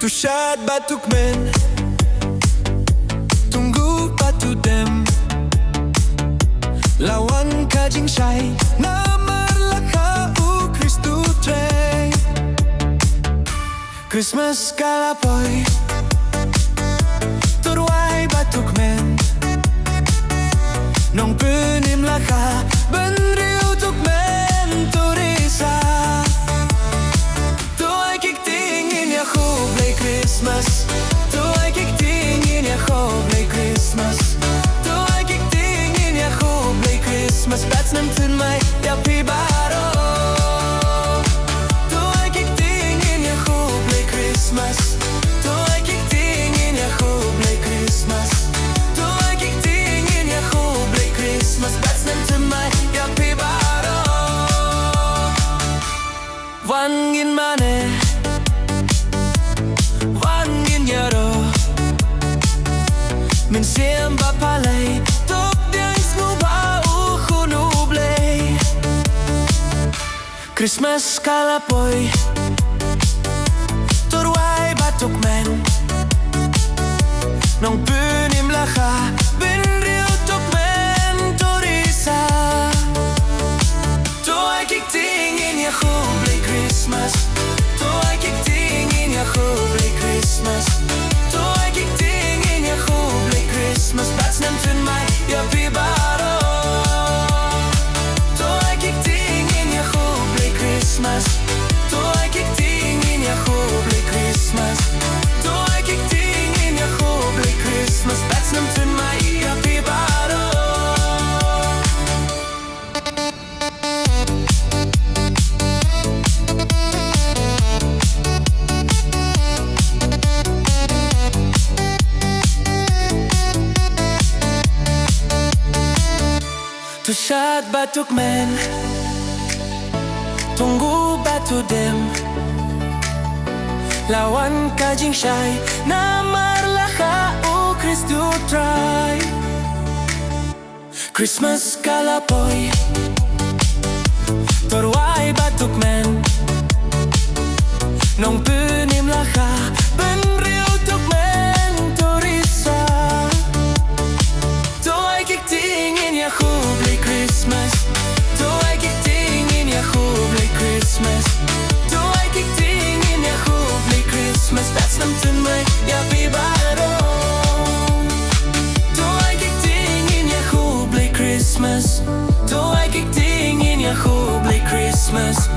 Tu siad batuk men, tunggu batu dem, lawan kajing syai, namarlah kau Kristu tre. Christmas kalapoi, turwai batuk men, nong penim laka, benriu tuk men turisa. Toi kik tingin ya khub lay Christmas, toi kik tingin ya khub lay Christmas, toi kik tingin ya khub lay Christmas. Bats nam tun mai ya pi baro. Toi kik tingin ya khub lay Christmas, toi kik tingin ya khub lay Christmas, toi kik tingin ya khub lay Christmas. Bats nam tun mai ya pi baro. Vangin mane, vangin yaro, min siem bapalay, tok diang snuba ukhnublay. Christmas kalapoi, turwai batuk men, nong punim laka, benriu tok men turisa. Toi kik tingin ya khub lay Christmas, toi kik tingin ya khub lay Christmas, toi kik tingin ya khub lay Christmas. Bats nam tun mai ya pi baro. Toi kik tingin ya khub lay Christmas, toi kik tingin ya khub lay Christmas, toi kik tingin ya khub lay Christmas. Bats nam tun mai ya pi baro. Tu siad batuk men, tunggu batu dem, lawan kajing syai, namarlah kau Kristu try. Christmas kalapoi, turwai batuk men, nong penim laka, benriu tuk men turisa. Toi kik tingin ya khub lay Christmas, toi kik tingin ya khub lay Christmas, toi kik tingin ya khub lay Christmas. Bats nam tun mai ya pi baro. Toi kik tingin ya khub lay Christmas, toi kik tingin ya khub lay Christmas,